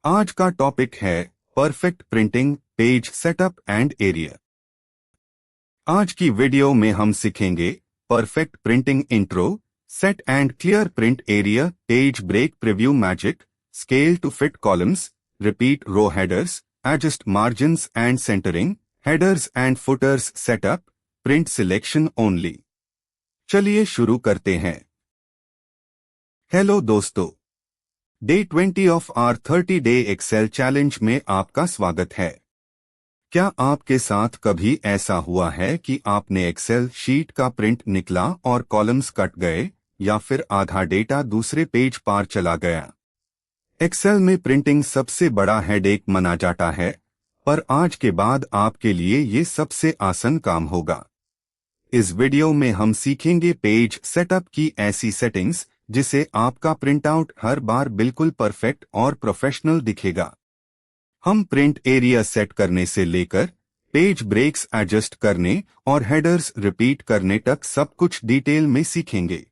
आज का टॉपिक है perfect printing page setup and area. आज की वीडियो में हम सीखेंगे perfect printing intro, set and clear print area, page break preview magic, scale to fit columns, repeat row headers, adjust margins and centering, headers and footers setup, print selection only. चलिए शुरू करते हैं। Hello दोस्तों, day 20 of our 30 day Excel challenge में आपका स्वागत है। क्या आपके साथ कभी ऐसा हुआ है कि आपने एक्सेल शीट का प्रिंट निकला और कॉलम्स कट गए या फिर आधा डेटा दूसरे पेज पार चला गया? एक्सेल में प्रिंटिंग सबसे बड़ा हेडेक माना जाता है, पर आज के बाद आपके लिए ये सबसे आसान काम होगा। इस वीडियो में हम सीखेंगे पेज सेटअप की ऐसी सेटिंग्स जिसे आपका प्रिंटआउट हर बार बिल्कुल परफेक्ट और प्रोफेशनल दिखेगा। हम प्रिंट एरिया सेट करने से लेकर पेज ब्रेक्स एडजस्ट करने और हेडर्स रिपीट करने तक सब कुछ डिटेल में सीखेंगे।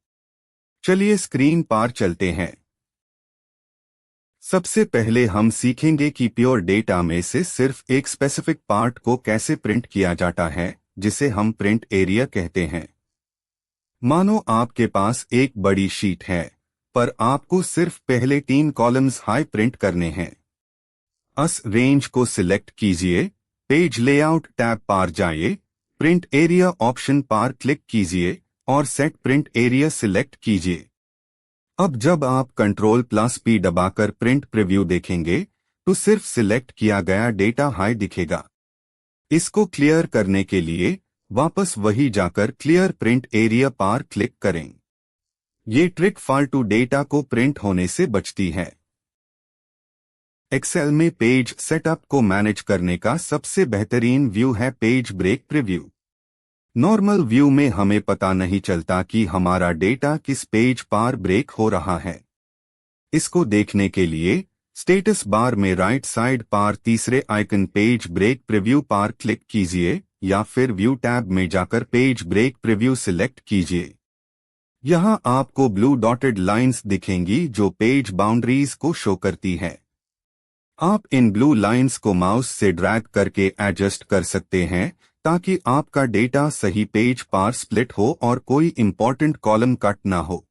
चलिए स्क्रीन पर चलते हैं। सबसे पहले हम सीखेंगे कि प्योर डेटा में से सिर्फ एक स्पेसिफिक पार्ट को कैसे प्रिंट किया जाता है, जिसे हम प्रिंट एरिया कहते हैं। मानो आपके पास एक बड़ी शीट है, पर आपको सिर्फ पहले 3 कॉलम्स हाई प्रिंट करने हैं। अस रेंज को सिलेक्ट कीजिए, पेज लेआउट टैब पर जाइए, प्रिंट एरिया ऑप्शन पर क्लिक कीजिए और सेट प्रिंट एरिया सिलेक्ट कीजिए। अब जब आप Ctrl+P दबाकर प्रिंट प्रीव्यू देखेंगे तो सिर्फ सिलेक्ट किया गया डेटा हाई दिखेगा। इसको क्लियर करने के लिए वापस वही जाकर क्लियर प्रिंट एरिया पर क्लिक करें। ये ट्रिक फालतू डेटा को प्रिंट होने से बचती है। एक्सेल में पेज सेटअप को मैनेज करने का सबसे बेहतरीन व्यू है page break preview. Normal view में हमें पता नहीं चलता कि हमारा डेटा किस पेज पर ब्रेक हो रहा है। इसको देखने के लिए स्टेटस बार में राइट साइड पर तीसरे आइकन पेज ब्रेक प्रीव्यू पर क्लिक कीजिए या फिर व्यू टैब में जाकर पेज ब्रेक प्रीव्यू सिलेक्ट कीजिए। यहां आपको ब्लू डॉटेड लाइंस दिखेंगी जो पेज बाउंड्रीज को शो करती है। आप इन ब्लू लाइंस को माउस से ड्रैग करके एडजस्ट कर सकते हैं ताकि आपका डेटा सही पेज पर स्प्लिट हो और कोई इंपॉर्टेंट कॉलम कट ना हो।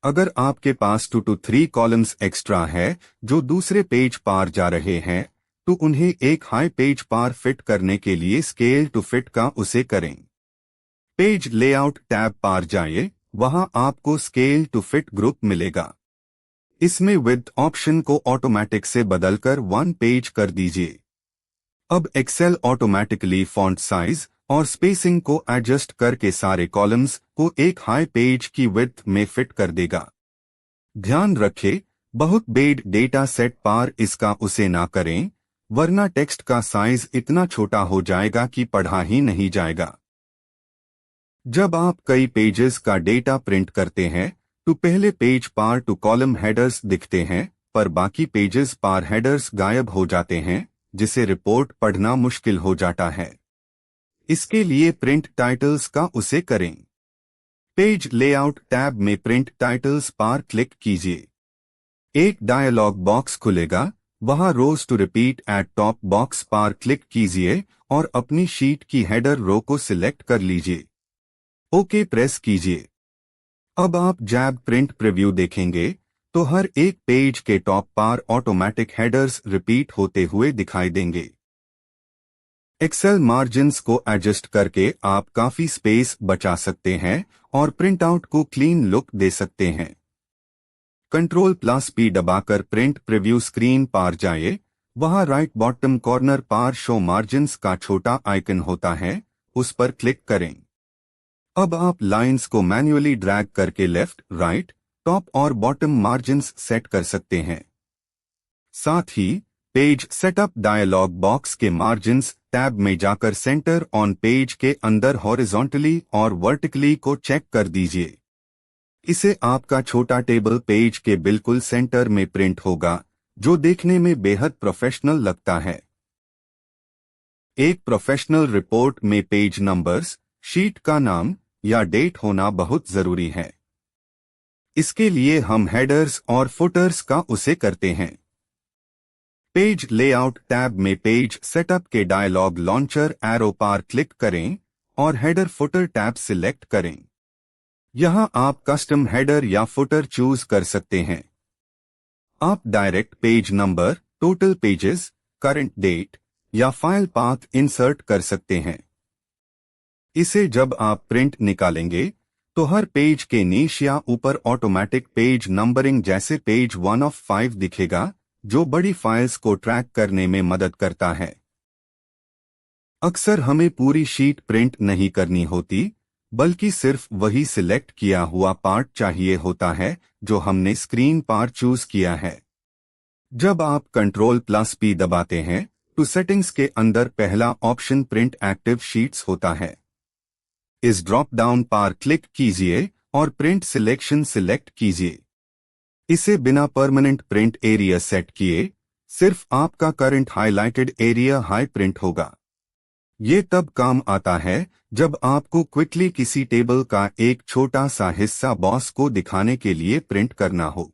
अगर आपके पास 2 to 3 कॉलम्स एक्स्ट्रा है जो दूसरे पेज पर जा रहे हैं, तो उन्हें एक हाई पेज पर फिट करने के लिए स्केल टू फिट का उसे करें। पेज लेआउट टैब पर जाइए, वहां आपको स्केल टू फिट ग्रुप मिलेगा। इसमें विड्थ ऑप्शन को ऑटोमेटिक से बदलकर 1 पेज कर दीजिए। अब एक्सेल ऑटोमेटिकली फॉन्ट साइज और स्पेसिंग को एडजस्ट करके सारे कॉलम्स को एक हाई पेज की विड्थ में फिट कर देगा। ध्यान रखें, बहुत बेड डेटा सेट पर इसका उसे ना करें, वरना टेक्स्ट का साइज इतना छोटा हो जाएगा कि पढ़ा ही नहीं जाएगा। जब आप कई पेजेस का डेटा प्रिंट करते हैं तो पहले पेज पर 2 कॉलम हेडर्स दिखते हैं, पर बाकी पेजेस पर हेडर्स गायब हो जाते हैं, जिसे रिपोर्ट पढ़ना मुश्किल हो जाता है। इसके लिए प्रिंट टाइटल्स का उसे करें। पेज लेआउट टैब में प्रिंट टाइटल्स पर क्लिक कीजिए। एक डायलॉग बॉक्स खुलेगा, वहां rows to repeat at top box पर क्लिक कीजिए और अपनी शीट की हेडर रो को सिलेक्ट कर लीजिए। ओके प्रेस कीजिए। अब आप जब प्रिंट प्रीव्यू देखेंगे तो हर एक पेज के टॉप पर ऑटोमेटिक हेडर्स रिपीट होते हुए दिखाई देंगे। एक्सेल मार्जिन्स को एडजस्ट करके आप काफी स्पेस बचा सकते हैं और प्रिंटआउट को क्लीन लुक दे सकते हैं। Ctrl+P दबाकर प्रिंट प्रीव्यू स्क्रीन पर जाइए, वहां राइट बॉटम कॉर्नर पर शो मार्जिन्स का छोटा आइकन होता है, उस पर क्लिक करें। अब आप लाइंस को मैन्युअली ड्रैग करके लेफ्ट, राइट, टॉप और बॉटम मार्जिन्स सेट कर सकते हैं। साथ ही पेज सेटअप डायलॉग बॉक्स के मार्जिन्स टैब में जाकर सेंटर ऑन पेज के अंदर हॉरिजॉन्टली और वर्टिकली को चेक कर दीजिए। इसे आपका छोटा टेबल पेज के बिल्कुल सेंटर में प्रिंट होगा, जो देखने में बेहद प्रोफेशनल लगता है। एक प्रोफेशनल रिपोर्ट में पेज नंबर्स, शीट का नाम या डेट होना बहुत जरूरी है। इसके लिए हम हेडर्स और फुटर्स का उसे करते हैं। पेज लेआउट टैब में पेज सेटअप के डायलॉग लॉन्चर एरो पर क्लिक करें और हेडर फुटर टैब सिलेक्ट करें। यहां आप कस्टम हेडर या फुटर चूज कर सकते हैं। आप direct page number, total pages, current date या फाइल पाथ इंसर्ट कर सकते हैं। इसे जब आप प्रिंट निकालेंगे तो हर पेज के नीचे या ऊपर ऑटोमेटिक पेज नंबरिंग जैसे पेज 1 of 5 दिखेगा, जो बड़ी फाइल्स को ट्रैक करने में मदद करता है। अक्सर हमें पूरी शीट प्रिंट नहीं करनी होती, बल्कि सिर्फ वही सिलेक्ट किया हुआ पार्ट चाहिए होता है जो हमने स्क्रीन पर चूज किया है। जब आप Ctrl+P दबाते हैं तो सेटिंग्स के अंदर पहला ऑप्शन प्रिंट एक्टिव शीट्स होता है। इस ड्रॉप डाउन पर क्लिक कीजिए और प्रिंट सिलेक्शन सिलेक्ट कीजिए। इसे बिना परमानेंट प्रिंट एरिया सेट किए सिर्फ आपका current highlighted area high print होगा। ये तब काम आता है जब आपको क्विकली किसी टेबल का एक छोटा सा हिस्सा बॉस को दिखाने के लिए प्रिंट करना हो।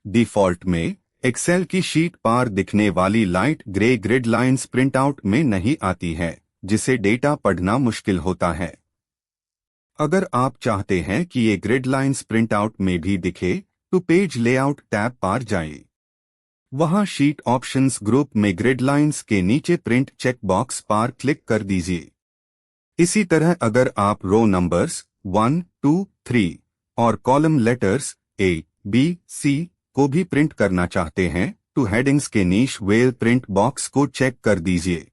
डिफॉल्ट में एक्सेल की शीट पर दिखने वाली light grey grid lines printout में नहीं आती है, जिसे डेटा पढ़ना मुश्किल होता है। अगर आप चाहते हैं कि ये ग्रिड लाइंस प्रिंटआउट में भी दिखे तो पेज लेआउट टैब पर जाइए। वहां शीट ऑप्शंस ग्रुप में ग्रिड लाइंस के नीचे प्रिंट चेक बॉक्स पर क्लिक कर दीजिए। इसी तरह अगर आप रो नंबर्स 1, 2, 3 और column letters A, B, C को भी प्रिंट करना चाहते हैं तो हेडिंग्स के नीच वेल प्रिंट बॉक्स को चेक कर दीजिए।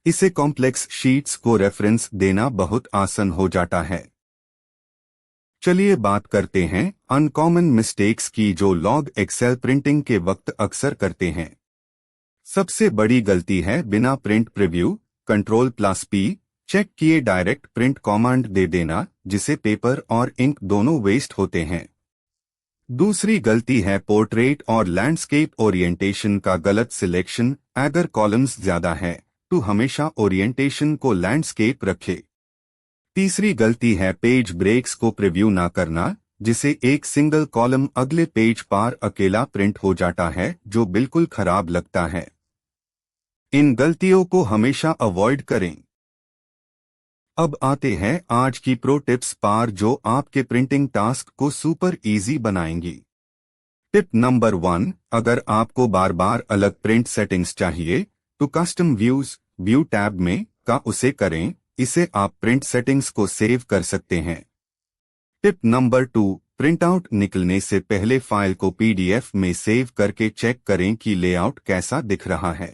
इसे कॉम्प्लेक्स शीट्स को रेफरेंस देना बहुत आसान हो जाता है। चलिए बात करते हैं अनकॉमन मिस्टेक्स की जो लॉग एक्सेल प्रिंटिंग के वक्त अक्सर करते हैं। सबसे बड़ी गलती है बिना प्रिंट प्रीव्यू Ctrl+P चेक किए डायरेक्ट प्रिंट कमांड दे देना, जिसे पेपर और इंक दोनों वेस्ट होते हैं। दूसरी गलती है पोर्ट्रेट और लैंडस्केप ओरिएंटेशन का गलत सिलेक्शन। अगर कॉलम्स ज्यादा है तो हमेशा ओरिएंटेशन को लैंडस्केप रखें। तीसरी गलती है पेज ब्रेक्स को प्रीव्यू ना करना, जिसे एक सिंगल कॉलम अगले पेज पर अकेला प्रिंट हो जाता है, जो बिल्कुल खराब लगता है। इन गलतियों को हमेशा अवॉइड करें। अब आते हैं आज की प्रो टिप्स पर जो आपके प्रिंटिंग टास्क को सुपर इजी बनाएंगी। टिप नंबर 1, अगर आपको बार बार अलग प्रिंट सेटिंग्स चाहिए तो कस्टम व्यूज व्यू टैब में का उसे करें। इसे आप प्रिंट सेटिंग्स को सेव कर सकते हैं। टिप नंबर 2, प्रिंटआउट निकलने से पहले फाइल को PDF में सेव करके चेक करें कि लेआउट कैसा दिख रहा है।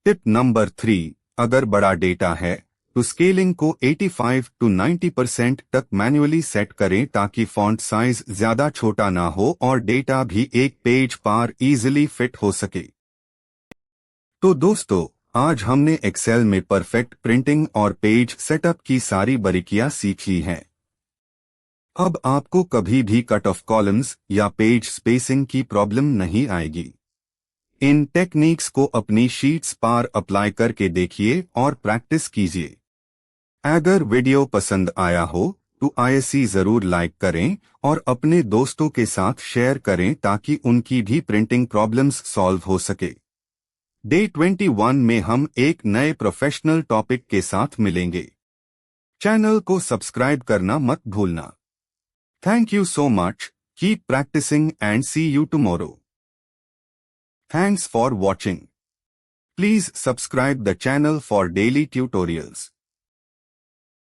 टिप नंबर 3, अगर बड़ा डेटा है तो स्केलिंग को 85 to 90% तक मैन्युअली सेट करें ताकि फॉन्ट साइज ज्यादा छोटा ना हो और डेटा भी एक पेज पर इजीली फिट हो सके। तो दोस्तों, आज हमने एक्सेल में परफेक्ट प्रिंटिंग और पेज सेटअप की सारी बारीकियां सीख ली हैं। अब आपको कभी भी कट ऑफ कॉलम्स या पेज स्पेसिंग की प्रॉब्लम नहीं आएगी। इन टेक्निक्स को अपनी शीट्स पर अप्लाई करके देखिए और प्रैक्टिस कीजिए। अगर वीडियो पसंद आया हो तो ISE जरूर लाइक करें और अपने दोस्तों के साथ शेयर करें ताकि उनकी भी प्रिंटिंग प्रॉब्लम्स सॉल्व हो सके। डे 21 में हम एक नए प्रोफेशनल टॉपिक के साथ मिलेंगे। चैनल को सब्सक्राइब करना मत भूलना। Thank you so much, keep practising and see you tomorrow. Thanks for watching. Please subscribe the channel for daily tutorials.